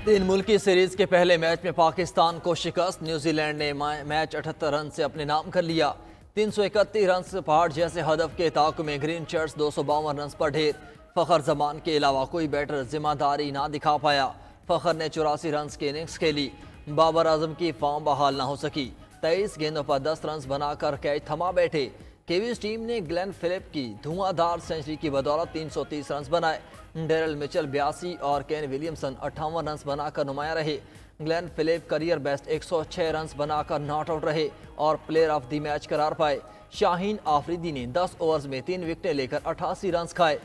तीन मुल्की सीरीज के पहले मैच में पाकिस्तान को शिकस्त। न्यूजीलैंड ने मैच 78 रन से अपने नाम कर लिया। 331 रन से पहाड़ जैसे हदफ के ताक़ में ग्रीन शर्ट्स 252 रन पर ढेर। फ़खर जमान के अलावा कोई बैटर जिम्मेदारी ना दिखा पाया। फ़खर ने 84 रन की इनिंग्स खेली। बाबर आजम की फॉर्म बहाल ना हो सकी। 23 गेंदों पर 10 रन बनाकर कैच थमा बैठे। केवीज टीम ने ग्लेन फिलिप की धुआंधार सेंचुरी की बदौलत 330 रन बनाए। डेरल मिचेल 82 और केन विलियमसन 58 रन बनाकर नुमाया रहे। Glen Phillip career best 106 run बनाकर नॉट आउट रहे और प्लेयर ऑफ द मैच करार पाए। शाहीन आफरीदी ने 10 ओवर्स में 3 विकेटें लेकर 88 रन खाए।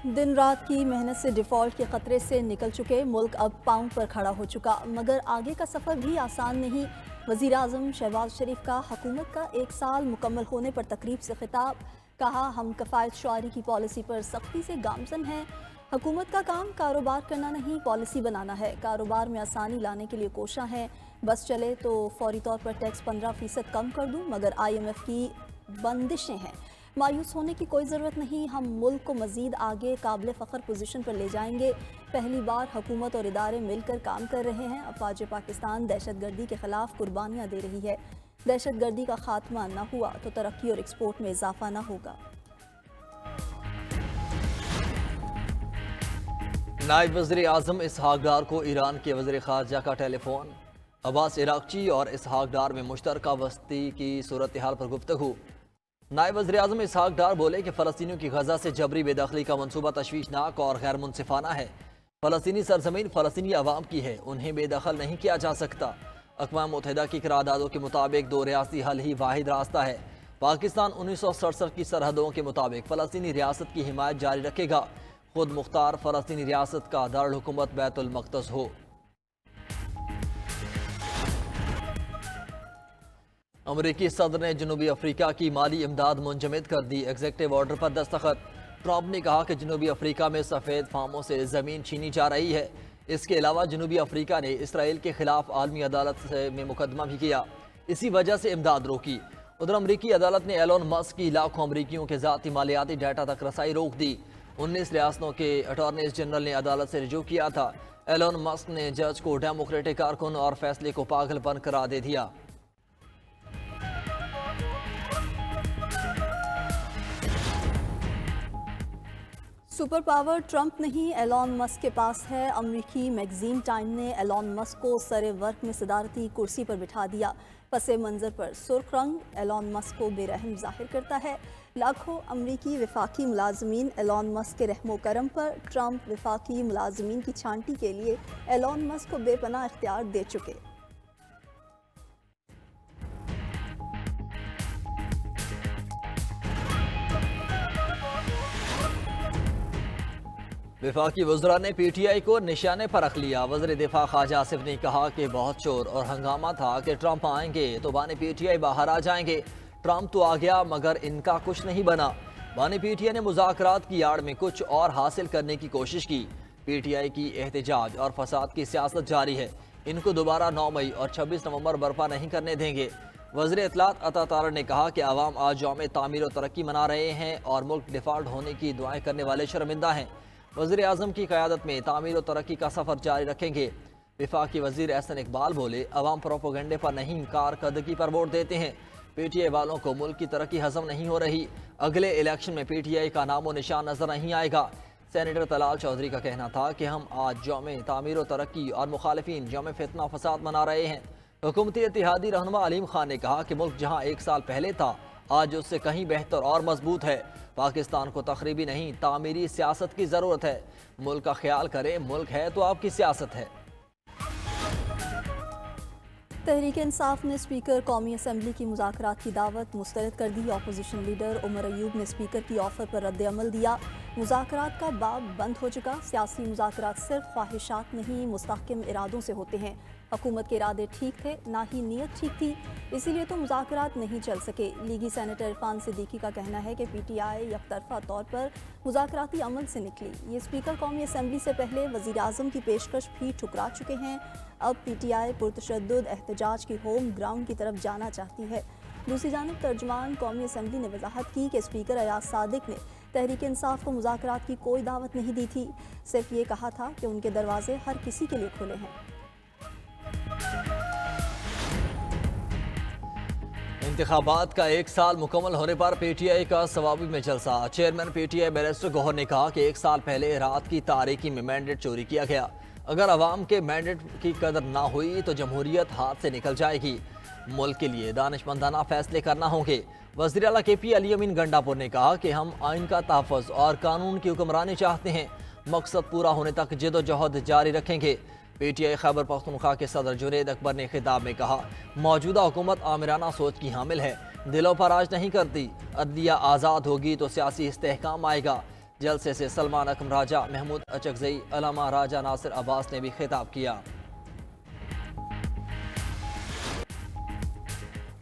दिन रात की मेहनत से डिफ़ॉल्ट के खतरे से निकल चुके मुल्क अब पांव पर खड़ा हो चुका, मगर आगे का सफ़र भी आसान नहीं। वज़ीर आज़म शहबाज शरीफ का हुकूमत का 1 साल मुकम्मल होने पर तकरीब से खिताब। कहा, हम कफ़ायत शुआरी की पॉलिसी पर सख्ती से गामज़न हैं। हुकूमत का काम कारोबार करना नहीं, पॉलिसी बनाना है। कारोबार में आसानी लाने के लिए कोशिश हैं। बस चले तो फौरी तौर पर टैक्स 15% कम कर दूँ, मगर IMF की बंदिशें हैं। मायूस होने की कोई ज़रूरत नहीं, हम मुल्क को मज़ीद आगे काबिल फ़ख्र पोजीशन पर ले जाएंगे। पहली बार हुकूमत और इदारे मिलकर काम कर रहे हैं। अफवाज पाकिस्तान दहशत गर्दी के ख़िलाफ़ कुर्बानियाँ दे रही है। दहशत गर्दी का खात्मा न हुआ तो तरक्की और एक्सपोर्ट में इजाफा न होगा। नायब वज़ीर आज़म इसहाक डार को ईरान के वज़ीर ख़ारजा का टेलीफोन। अब्बास इराक़ची और इसहाक डार में मुश्तरका बस्ती की सूरत हाल पर गुफ्तगू। नायब वज़ीर आज़म इसहाक डार बोले कि फ़लस्तीनियों की गज़ा से जबरी बेदखली का मनसूबा तशवीशनाक और गैर मुनसिफाना है। फ़लस्तीनी सरज़मीन फ़लस्तीनी अवाम की है, उन्हें बेदखल नहीं किया जा सकता। अक़वाम मुत्तहिदा की करारदादों के मुताबिक 2 रियासती हल ही वाहिद रास्ता है। पाकिस्तान 1967 की सरहदों के मुताबिक फ़लस्तीनी रियासत की हिमायत जारी रखेगा। खुद मुख्तार फ़लस्तीनी रियासत का दारुल हुकूमत बैतुल मक़दस हो। अमरीकी सदर ने जनूबी अफ्रीका की माली इमदाद मुंजमद कर दी। एग्जीक्यूटिव ऑर्डर पर दस्तखत। ट्रंप ने कहा कि जनूबी अफ्रीका में सफ़ेद फार्मों से ज़मीन छीनी जा रही है। इसके अलावा जनूबी अफ्रीका ने इसराइल के खिलाफ आलमी अदालत में मुकदमा भी किया, इसी वजह से इमदाद रोकी। उधर अमरीकी अदालत ने एलोन मस्क की लाखों अमरीकियों के ज़ाती मालियाती डाटा तक रसाई रोक दी। 19 रियासतों के अटॉर्नी जनरल ने अदालत से रिजू किया था। एलोन मस्क ने जज को डेमोक्रेटिक कारकुन और फैसले को पागलपन करार दे दिया। सुपर पावर ट्रंप नहीं, एलोन मस्क के पास है। अमरीकी मैगजीन टाइम ने एलोन मस्क को सरे वर्क में सदारती कुर्सी पर बिठा दिया। पसे मंजर पर सुर्ख रंग एलोन मस्क को बेरहम जाहिर करता है। लाखों अमरीकी वफाकी मुलाजमीन एलोन मस्क के रहमो करम पर। ट्रंप वफाकी मुलाजमीन की छांटी के लिए एलोन मस्क को बेपनाह इख्तियार दे चुके। वफाकी वज़रा ने PTI को निशाने पर रख लिया। वज़ीर दिफा ख्वाजा आसिफ ने कहा कि बहुत शोर और हंगामा था कि ट्रंप आएंगे तो बानी PTI बाहर आ जाएंगे। ट्रंप तो आ गया मगर इनका कुछ नहीं बना। बानी PTI ने मुज़ाकरात की आड़ में कुछ और हासिल करने की कोशिश की। PTI की एहतजाज और फसाद की सियासत जारी है। इनको दोबारा 9 मई और 26 नवंबर बर्पा नहीं करने देंगे। वज़ीर इत्तलात अता तारड़ ने कहा कि आवाम आज यौम तामीर और तरक्की मना रहे हैं और मुल्क डिफ़ॉल्ट होने की दुआएं करने वाले शर्मिंदा हैं। वज़ीर आज़म की क़यादत में तामीर और तरक्की का सफ़र जारी रखेंगे। वफाकी वज़ीर एहसन इकबाल बोले, अवाम प्रोपोगंडे पर नहीं कारकर्दगी पर वोट देते हैं। PTI वालों को मुल्क की तरक्की हजम नहीं हो रही। अगले इलेक्शन में PTI का नामो निशान नजर नहीं आएगा। सेनेटर तलाल चौधरी का कहना था कि हम आज यौम तामीर और तरक्की और मुखालिफिन यौम फितना फसाद मना रहे हैं। हुकूमती इत्तेहादी रहनुमा अलीम खान ने कहा कि मुल्क जहाँ 1 साल पहले था आज उससे कहीं बेहतर और मजबूत है। पाकिस्तान को तखरीबी नहीं तामीरी सियासत की ज़रूरत है। मुल्क का ख्याल करें, मुल्क है तो आपकी सियासत है। तहरीक इंसाफ ने स्पीकर कौमी असम्बली की मुज़ाकरात की दावत मुस्तरद कर दी। अपोजिशन लीडर उमर अयूब ने स्पीकर की ऑफ़र पर रद्द अमल दिया। मुज़ाकरात का बाब बंद हो चुका। सियासी मुज़ाकरात सिर्फ ख्वाहिशात नहीं मुस्तहकम इरादों से होते हैं। हुकूमत के इरादे ठीक थे, ना ही नीयत ठीक थी, इसीलिए तो मुज़ाकरात नहीं चल सके। लीगी सेनेटर इरफान सिद्दीकी का कहना है कि PTI यकतरफा तौर पर मुज़ाकराती अमल से निकली। ये स्पीकर कौमी असम्बली से पहले वज़ीर आज़म की पेशकश भी ठुकरा चुके हैं। अब PTI पुरतशद्दुद एहतजाज की होम ग्राउंड की तरफ जाना चाहती है। دوسری جانب ترجمان قومی اسمبلی نے وضاحت کی کہ اسپیکر ایاز صادق نے تحریک انصاف کو مذاکرات کی کوئی دعوت نہیں دی تھی، صرف یہ کہا تھا کہ ان کے دروازے ہر کسی کے لیے کھلے ہیں۔ انتخابات کا ایک سال مکمل ہونے پر پی ٹی آئی کا ثوابی میں جلسہ۔ Chairman P T I barrister Gohar نے کہا کہ ایک سال پہلے رات کی تاریکی میں مینڈیٹ چوری کیا گیا، اگر عوام کے مینڈیٹ کی قدر نہ ہوئی تو جمہوریت ہاتھ سے نکل جائے گی، ملک کے لیے دانشمندانہ فیصلے کرنا ہوں گے۔ وزیر اعلیٰ کے پی علی امین گنڈا پور نے کہا کہ ہم آئین کا تحفظ اور قانون کی حکمرانی چاہتے ہیں، مقصد پورا ہونے تک جد و جہد جاری رکھیں گے۔ پی ٹی آئی خیبر پختونخوا کے صدر جنید اکبر نے خطاب میں کہا، موجودہ حکومت آمرانہ سوچ کی حامل ہے، دلوں پر راج نہیں کرتی، عدلیہ آزاد ہوگی تو سیاسی استحکام آئے گا۔ جلسے سے سلمان اکرم راجہ، محمود اچکزئی، علامہ راجہ ناصر عباس نے بھی خطاب کیا۔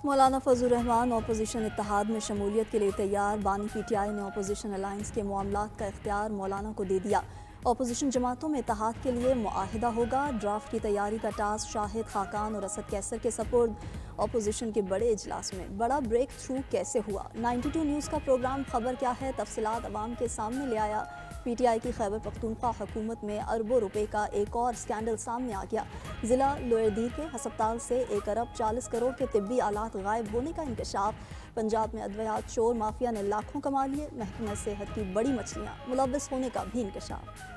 مولانا فضل الرحمان اپوزیشن اتحاد میں شمولیت کے لیے تیار، بانی پی ٹی آئی نے اپوزیشن الائنس کے معاملات کا اختیار مولانا کو دے دیا، اپوزیشن جماعتوں میں اتحاد کے لیے معاہدہ ہوگا، ڈرافٹ کی تیاری کا ٹاسک شاہد خاقان اور اسد کیسر کے سپرد۔ اپوزیشن کے بڑے اجلاس میں بڑا بریک تھرو کیسے ہوا؟ 92 نیوز کا پروگرام خبر کیا ہے تفصیلات عوام کے سامنے لے آیا۔ پی ٹی آئی کی خیبر پختونخوا حکومت میں اربوں روپے کا ایک اور سکینڈل سامنے آ گیا، ضلع لوئر دیر کے ہسپتال سے 1 ارب 40 کروڑ کے طبی آلات غائب ہونے کا انکشاف۔ پنجاب میں ادویات چور مافیا نے لاکھوں کما لیے، محکمہ صحت کی بڑی مچھلیاں ملوث ہونے کا بھی انکشاف۔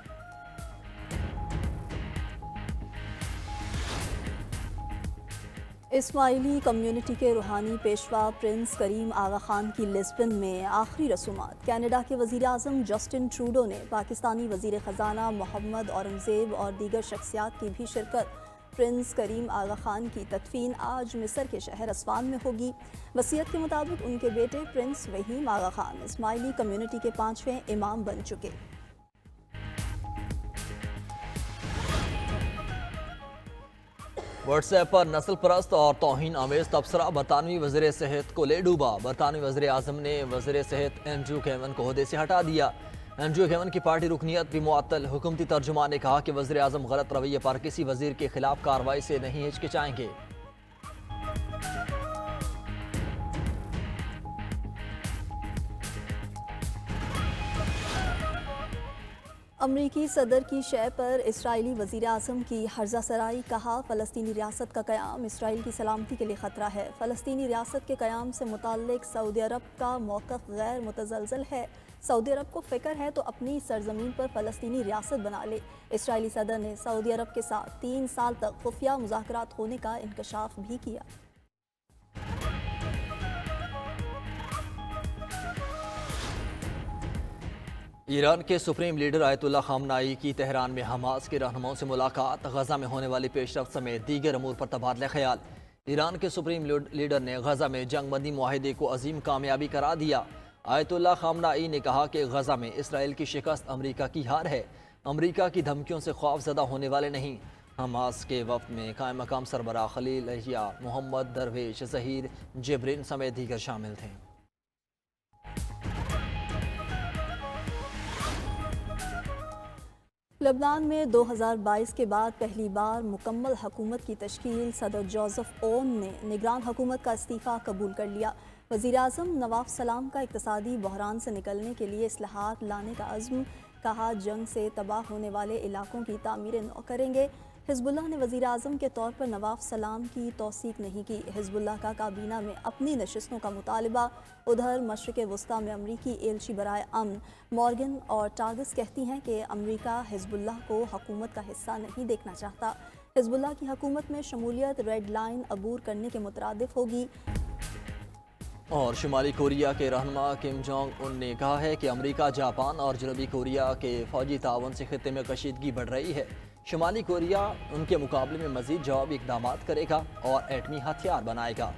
اسماعیلی کمیونٹی کے روحانی پیشوا پرنس کریم آغا خان کی لسبن میں آخری رسومات۔ کینیڈا کے وزیر اعظم جسٹن ٹروڈو نے پاکستانی وزیر خزانہ محمد اورنگزیب اور دیگر شخصیات کی بھی شرکت۔ پرنس کریم آغا خان کی تدفین آج مصر کے شہر اسوان میں ہوگی۔ وصیت کے مطابق ان کے بیٹے پرنس وحیم آغا خان اسماعیلی کمیونٹی کے 5ویں امام بن چکے۔ واٹس ایپ پر نسل پرست اور توہین آمیز تبصرہ برطانوی وزیر صحت کو لے ڈوبا۔ برطانوی وزیر اعظم نے وزیر صحت اینڈریو کیمن کو عہدے سے ہٹا دیا۔ اینڈریو کیمن کی پارٹی رکنیت بھی معطل۔ حکومتی ترجمان نے کہا کہ وزیر اعظم غلط رویے پر کسی وزیر کے خلاف کارروائی سے نہیں ہچکچائیں گے۔ امریکی صدر کی شے پر اسرائیلی وزیر اعظم کی ہرزہ سرائی، کہا فلسطینی ریاست کا قیام اسرائیل کی سلامتی کے لیے خطرہ ہے۔ فلسطینی ریاست کے قیام سے متعلق سعودی عرب کا موقف غیر متزلزل ہے۔ سعودی عرب کو فکر ہے تو اپنی سرزمین پر فلسطینی ریاست بنا لے۔ اسرائیلی صدر نے سعودی عرب کے ساتھ 3 سال تک خفیہ مذاکرات ہونے کا انکشاف بھی کیا۔ ایران کے سپریم لیڈر آیت اللہ خامنائی کی تہران میں حماس کے رہنماؤں سے ملاقات، غزہ میں ہونے والی پیش رفت سمیت دیگر امور پر تبادلہ خیال۔ ایران کے سپریم لیڈر نے غزہ میں جنگ بندی معاہدے کو عظیم کامیابی قرار دیا۔ آیت اللہ خامنائی نے کہا کہ غزہ میں اسرائیل کی شکست امریکہ کی ہار ہے، امریکہ کی دھمکیوں سے خوف زدہ ہونے والے نہیں۔ حماس کے وفد میں قائم مقام سربراہ خلیل یحییٰ، محمد درویش، ظہیر جبرین سمیت دیگر شامل تھے۔ لبنان میں 2022 کے بعد پہلی بار مکمل حکومت کی تشکیل، صدر جوزف اون نے نگران حکومت کا استعفیٰ قبول کر لیا۔ وزیر اعظم نواف سلام کا اقتصادی بحران سے نکلنے کے لیے اصلاحات لانے کا عزم، کہا جنگ سے تباہ ہونے والے علاقوں کی تعمیر نو کریں گے۔ حزب اللہ نے وزیر اعظم کے طور پر نواف سلام کی توثیق نہیں کی، حزب اللہ کا کابینہ میں اپنی نشستوں کا مطالبہ۔ ادھر مشرق وسطیٰ میں امریکی ایلچی برائے امن مورگن اور ٹاگس کہتی ہیں کہ امریکہ حزب اللہ کو حکومت کا حصہ نہیں دیکھنا چاہتا، حزب اللہ کی حکومت میں شمولیت ریڈ لائن عبور کرنے کے مترادف ہوگی۔ اور شمالی کوریا کے رہنما کم جونگ ان نے کہا ہے کہ امریکہ، جاپان اور جنوبی کوریا کے فوجی تعاون سے خطے میں کشیدگی بڑھ رہی ہے۔ شمالی کوریا ان کے مقابلے میں مزید جوابی اقدامات کرے گا اور ایٹمی ہتھیار بنائے گا۔